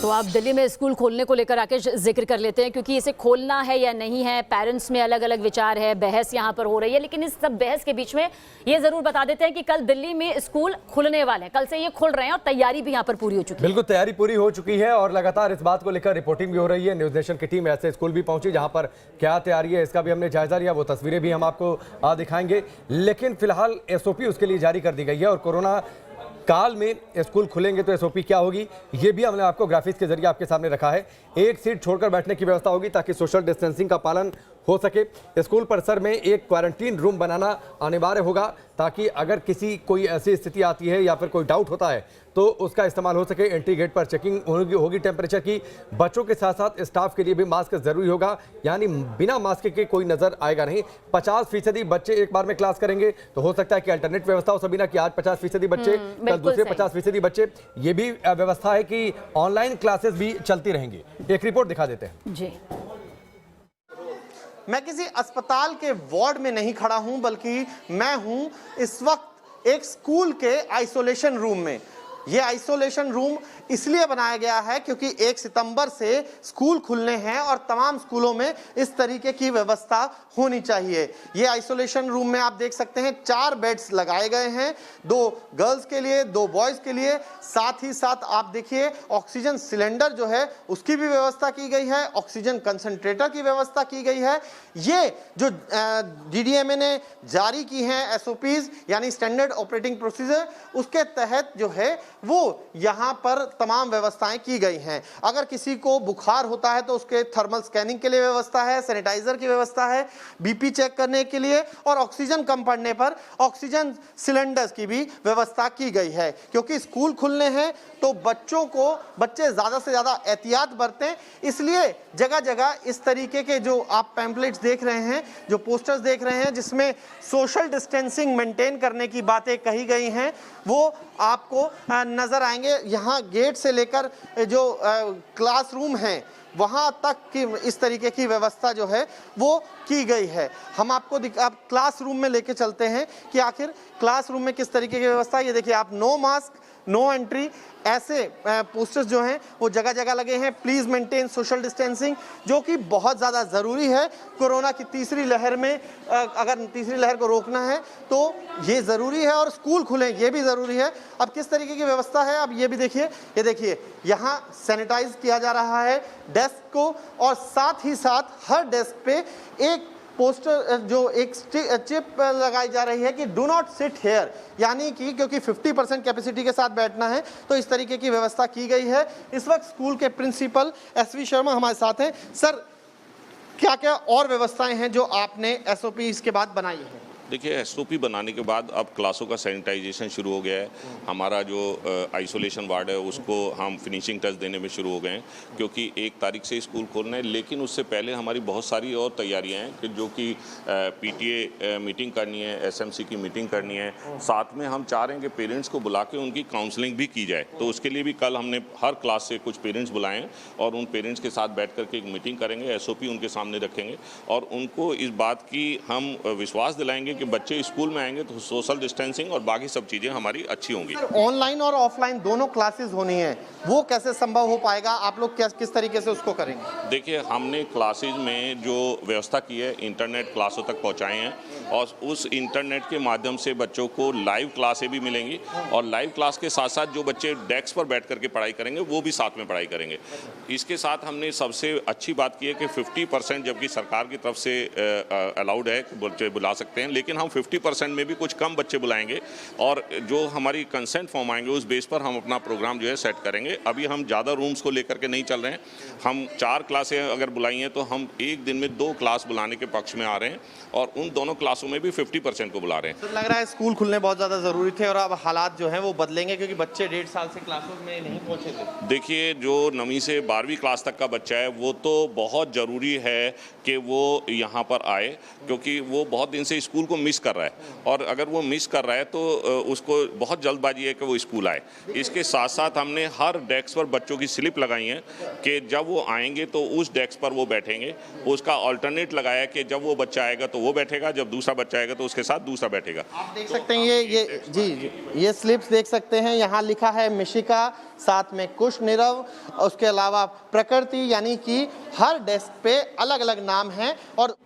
तो आप दिल्ली में स्कूल खोलने को लेकर राकेश जिक्र कर लेते हैं, क्योंकि इसे खोलना है या नहीं है, पेरेंट्स में अलग अलग विचार है, बहस यहाँ पर हो रही है। लेकिन इस सब बहस के बीच में ये जरूर बता देते हैं कि कल दिल्ली में स्कूल खुलने वाले हैं, कल से ये खुल रहे हैं और तैयारी भी यहाँ पर पूरी हो चुकी है। बिल्कुल तैयारी पूरी हो चुकी है और लगातार इस बात को लेकर रिपोर्टिंग भी हो रही है। न्यूज नेशन की टीम ऐसे स्कूल भी पहुंची जहां पर क्या तैयारी है इसका भी हमने जायजा लिया, वो तस्वीरें भी हम आपको दिखाएंगे। लेकिन फिलहाल एसओपी उसके लिए जारी कर दी गई है और कोरोना काल में स्कूल खुलेंगे तो एसओपी क्या होगी ये भी हमने आपको ग्राफिक्स के जरिए आपके सामने रखा है। एक सीट छोड़कर बैठने की व्यवस्था होगी ताकि सोशल डिस्टेंसिंग का पालन हो सके। स्कूल परिसर में एक क्वारंटीन रूम बनाना अनिवार्य होगा ताकि अगर किसी कोई ऐसी स्थिति आती है या फिर कोई डाउट होता है तो उसका इस्तेमाल हो सके। एंट्री गेट पर चेकिंग होगी टेम्परेचर की। बच्चों के साथ साथ स्टाफ के लिए भी मास्क जरूरी होगा, यानी बिना मास्क के कोई नजर आएगा नहीं। 50% बच्चे एक बार में क्लास करेंगे तो हो सकता है कि अल्टरनेट व्यवस्था हो सबीना कि आज 50% बच्चे कल दूसरे 50% बच्चे। ये भी व्यवस्था है कि ऑनलाइन क्लासेस भी चलती रहेंगी। एक रिपोर्ट दिखा देते हैं जी। मैं किसी अस्पताल के वार्ड में नहीं खड़ा हूं, बल्कि मैं हूं इस वक्त एक स्कूल के आइसोलेशन रूम में। यह आइसोलेशन रूम इसलिए बनाया गया है क्योंकि 1 सितंबर से स्कूल खुलने हैं और तमाम स्कूलों में इस तरीके की व्यवस्था होनी चाहिए। ये आइसोलेशन रूम में आप देख सकते हैं 4 बेड्स लगाए गए हैं, 2 गर्ल्स के लिए 2 बॉयज के लिए। साथ ही साथ आप देखिए ऑक्सीजन सिलेंडर जो है उसकी भी व्यवस्था की गई है, ऑक्सीजन कंसंट्रेटर की व्यवस्था की गई है। ये जो डीडीएमए ने जारी की हैं एसओपीज यानी स्टैंडर्ड ऑपरेटिंग प्रोसीजर, उसके तहत जो है वो यहाँ पर तमाम व्यवस्थाएं की गई हैं। अगर किसी को बुखार होता है तो उसके थर्मल स्कैनिंग के लिए व्यवस्था है, सैनिटाइजर की व्यवस्था है, बीपी चेक करने के लिए, और ऑक्सीजन कम पड़ने पर ऑक्सीजन सिलेंडर्स की भी व्यवस्था की गई है। क्योंकि स्कूल खुलने हैं तो बच्चे ज़्यादा से ज़्यादा एहतियात बरतें, इसलिए जगह जगह इस तरीके के जो आप पैम्पलेट्स देख रहे हैं, जो पोस्टर्स देख रहे हैं जिसमें सोशल डिस्टेंसिंग मेंटेन करने की बातें कही गई हैं, वो आपको नज़र आएंगे। यहाँ गेट से लेकर जो क्लासरूम हैं वहाँ तक की इस तरीके की व्यवस्था जो है वो की गई है। हम आपको आप क्लासरूम में लेके चलते हैं कि आखिर क्लासरूम में किस तरीके की व्यवस्था। ये देखिए आप, नो मास्क नो एंट्री, ऐसे पोस्टर्स जो हैं वो जगह जगह लगे हैं। प्लीज़ मेंटेन सोशल डिस्टेंसिंग, जो कि बहुत ज़्यादा ज़रूरी है कोरोना की तीसरी लहर में। अगर तीसरी लहर को रोकना है तो ये ज़रूरी है और स्कूल खुलें ये भी ज़रूरी है। अब किस तरीके की व्यवस्था है अब ये भी देखिए। ये देखिए यहाँ सैनिटाइज किया जा रहा है डेस्क को, और साथ ही साथ हर डेस्क पे एक पोस्टर जो एक चिप लगाई जा रही है कि डू नॉट सिट हेयर, यानी कि क्योंकि 50% कैपेसिटी के साथ बैठना है तो इस तरीके की व्यवस्था की गई है। इस वक्त स्कूल के प्रिंसिपल SV शर्मा हमारे साथ हैं। सर, क्या क्या और व्यवस्थाएं हैं जो आपने SOP इसके बाद बनाई है? देखिए, एसओपी बनाने के बाद अब क्लासों का सैनिटाइजेशन शुरू हो गया है। हमारा जो आइसोलेशन वार्ड है उसको हम फिनिशिंग टच देने में शुरू हो गए हैं, क्योंकि 1 तारीख से स्कूल खोलना है। लेकिन उससे पहले हमारी बहुत सारी और तैयारियां हैं कि जो कि PTA मीटिंग करनी है, SMC की मीटिंग करनी है। साथ में हम चाह रहे हैं कि पेरेंट्स को बुला के उनकी काउंसलिंग भी की जाए। तो उसके लिए भी कल हमने हर क्लास से कुछ पेरेंट्स बुलाए हैं और उन पेरेंट्स के साथ बैठ करके एक मीटिंग करेंगे, SOP उनके सामने रखेंगे और उनको इस बात की हम विश्वास दिलाएंगे कि बच्चे स्कूल में आएंगे तो सोशल डिस्टेंसिंग और बाकी सब चीजें हमारी अच्छी होंगी। ऑनलाइन और ऑफलाइन दोनों क्लासेस होनी है, वो कैसे संभव हो पाएगा? आप लोग किस तरीके से उसको करेंगे? देखिए, हमने क्लासेज में जो व्यवस्था की है इंटरनेट क्लासों तक पहुंचाए हैं और उस इंटरनेट के माध्यम से बच्चों को लाइव क्लासें भी मिलेंगी और लाइव क्लास के साथ साथ जो बच्चे डेस्क पर बैठ करके पढ़ाई करेंगे वो भी साथ में पढ़ाई करेंगे। इसके साथ हमने सबसे अच्छी बात की है कि 50%, जबकि सरकार की तरफ से अलाउड है कि बच्चे बुला सकते हैं, लेकिन हम 50% में भी कुछ कम बच्चे बुलाएंगे और जो हमारी कंसेंट फॉर्म आएंगे उस बेस पर हम अपना प्रोग्राम जो है सेट करेंगे। अभी हम ज़्यादा रूम्स को लेकर के नहीं चल रहे हैं। हम 4 क्लासें अगर बुलाई हैं तो हम एक दिन में 2 क्लास बुलाने के पक्ष में आ रहे हैं और उन दोनों क्लासों में भी 50% को बुला रहे हैं। तो लग रहा है स्कूल खुलने बहुत ज़्यादा ज़रूरी थे और अब हालात जो हैं वो बदलेंगे, क्योंकि बच्चे 1.5 साल से क्लासों में नहीं पहुँचे थे। देखिए, जो 9वीं से 12वीं क्लास तक का बच्चा है वो तो बहुत ज़रूरी है कि वो यहाँ पर आए, क्योंकि वो बहुत दिन से स्कूल को मिस कर रहा है और अगर वो मिस कर रहा है तो उसको बहुत जल्दबाजी है कि वो स्कूल आए। इसके साथ साथ हमने हर डेस्क पर बच्चों की स्लिप लगाई है कि जब वो आएंगे तो उस डेस्क पर वो बैठेंगे। उसका अल्टरनेट लगाया कि जब वो बच्चा आएगा तो वो बैठेगा, जब दूसरा दूसरा बच्चा आएगा तो उसके साथ दूसरा बैठेगा। आप देख सकते हैं ये स्लिप्स देख सकते हैं, यहाँ लिखा है मिशिका, साथ में कुश, नीरव, उसके अलावा प्रकृति, यानी कि हर डेस्क पे अलग अलग नाम हैं। और